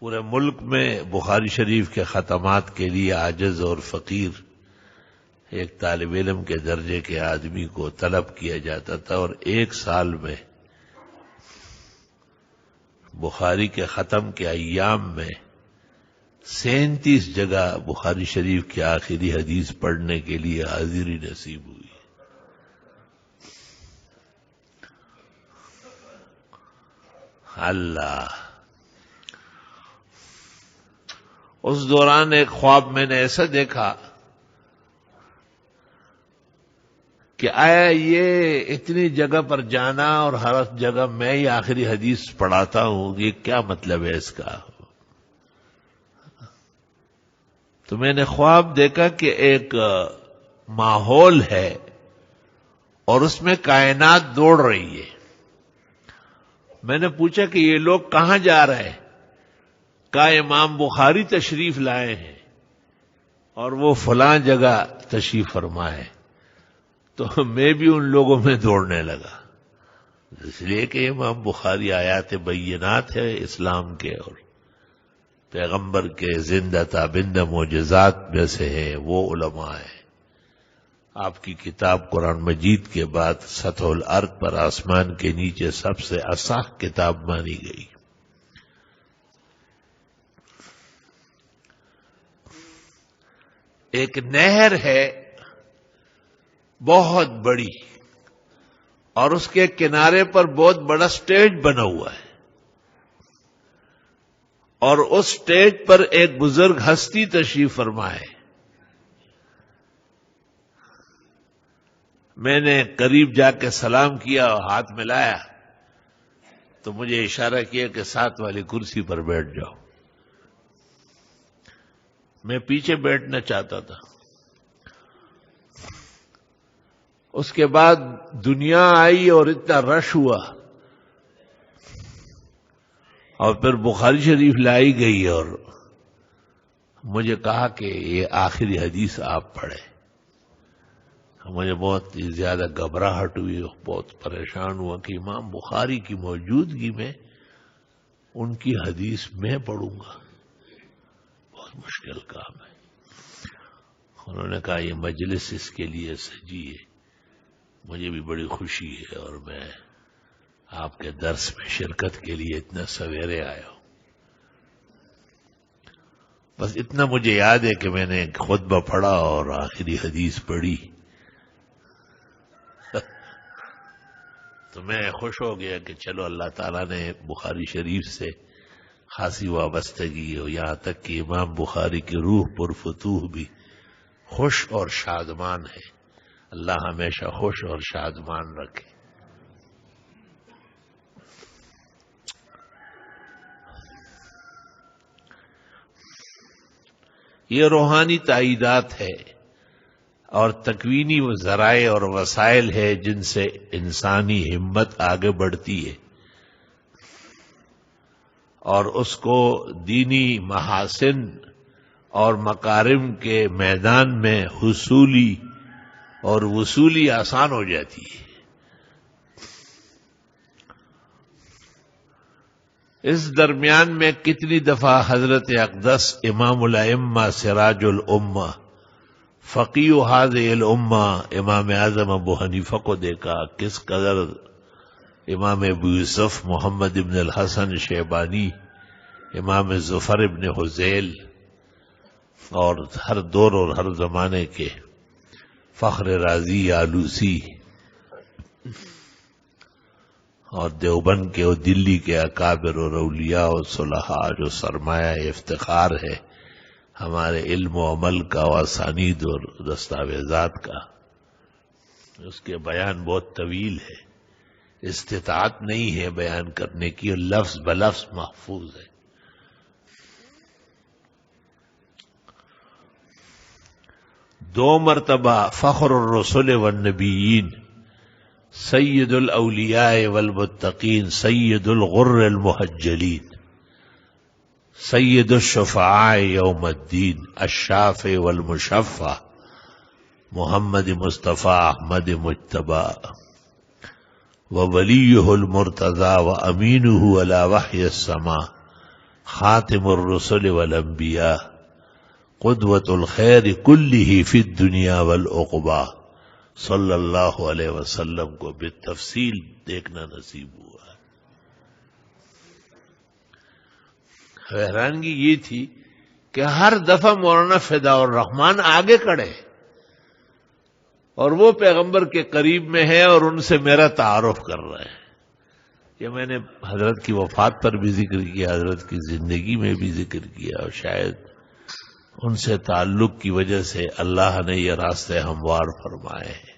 پورے ملک میں بخاری شریف کے ختمات کے لیے عاجز اور فقیر ایک طالب علم کے درجے کے آدمی کو طلب کیا جاتا تھا، اور ایک سال میں بخاری کے ختم کے ایام میں 37 جگہ بخاری شریف کی آخری حدیث پڑھنے کے لیے حاضری نصیب ہوئی۔ اللہ، اس دوران ایک خواب میں نے ایسا دیکھا کہ آیا یہ اتنی جگہ پر جانا اور ہر جگہ میں ہی آخری حدیث پڑھاتا ہوں، یہ کیا مطلب ہے اس کا؟ تو میں نے خواب دیکھا کہ ایک ماحول ہے اور اس میں کائنات دوڑ رہی ہے۔ میں نے پوچھا کہ یہ لوگ کہاں جا رہے ہیں؟ کہا امام بخاری تشریف لائے ہیں اور وہ فلاں جگہ تشریف فرما ہے۔ تو میں بھی ان لوگوں میں دوڑنے لگا، اس لیے کہ امام بخاری آیات بینات ہے اسلام کے اور پیغمبر کے زندہ تابندہ معجزات میں سے ہے، وہ علماء ہیں۔ آپ کی کتاب قرآن مجید کے بعد سطح الارض پر آسمان کے نیچے سب سے اصح کتاب مانی گئی۔ ایک نہر ہے بہت بڑی، اور اس کے کنارے پر بہت بڑا سٹیج بنا ہوا ہے، اور اس سٹیج پر ایک بزرگ ہستی تشریف فرما ہے۔ میں نے قریب جا کے سلام کیا اور ہاتھ ملایا تو مجھے اشارہ کیا کہ ساتھ والی کرسی پر بیٹھ جاؤ۔ میں پیچھے بیٹھنا چاہتا تھا۔ اس کے بعد دنیا آئی اور اتنا رش ہوا، اور پھر بخاری شریف لائی گئی اور مجھے کہا کہ یہ آخری حدیث آپ پڑھیں۔ مجھے بہت زیادہ گھبراہٹ ہوئی، بہت پریشان ہوا کہ امام بخاری کی موجودگی میں ان کی حدیث میں پڑھوں گا، بہت مشکل کام ہے۔ انہوں نے کہا یہ مجلس اس کے لیے سجی ہے، مجھے بھی بڑی خوشی ہے، اور میں آپ کے درس میں شرکت کے لیے اتنا سویرے آیا ہوں۔ بس اتنا مجھے یاد ہے کہ میں نے خطبہ پڑھا اور آخری حدیث پڑھی، تو میں خوش ہو گیا کہ چلو اللہ تعالیٰ نے بخاری شریف سے خاصی وابستگی ہو، یہاں تک کہ امام بخاری کی روح پرفتوح بھی خوش اور شادمان ہے۔ اللہ ہمیشہ خوش اور شادمان رکھے۔ یہ روحانی تائیدات ہے اور تکوینی ذرائع اور وسائل ہے جن سے انسانی ہمت آگے بڑھتی ہے اور اس کو دینی محاسن اور مکارم کے میدان میں حصولی اور وصولی آسان ہو جاتی ہے۔ اس درمیان میں کتنی دفعہ حضرت اقدس امام الائمہ سراج الامہ فقیہ هذه الامہ امام اعظم ابو حنیفہ کو دیکھا، کس قدر امام ابو یوسف محمد ابن الحسن شیبانی، امام ظفر ابن حذیل، اور ہر دور اور ہر زمانے کے فخر رازی آلوسی، اور دیوبند کے اور دلی کے اکابر اور اولیاء اور صلحاء جو سرمایہ افتخار ہے ہمارے علم و عمل کا و اسانید اور دستاویزات کا، اس کے بیان بہت طویل ہے، استطاعت نہیں ہے بیان کرنے کی، اور لفظ بلفظ محفوظ ہے۔ دو مرتبہ فخر الرسل والنبیین، سید الاولیاء والمتقین، سید الغر المحجلین، سید الشفعاء یوم الدین، الشافع والمشفع، محمد مصطفیٰ احمد مجتبی، وولیہ المرتضی وامینہ علی وحی السماء، خاتم الرسل والانبیاء قدوۃ الخیر کلہ فی الدنیا والعقبہ صلی اللہ علیہ وسلم کو بالتفصیل دیکھنا نصیب ہوا. حیرانگی یہ تھی کہ ہر دفعہ مولانا فداء الرحمان آگے کھڑے اور وہ پیغمبر کے قریب میں ہے اور ان سے میرا تعارف کر رہے ہیں. یہ میں نے حضرت کی وفات پر بھی ذکر کیا، حضرت کی زندگی میں بھی ذکر کیا، اور شاید ان سے تعلق کی وجہ سے اللہ نے یہ راستے ہموار فرمائے ہیں.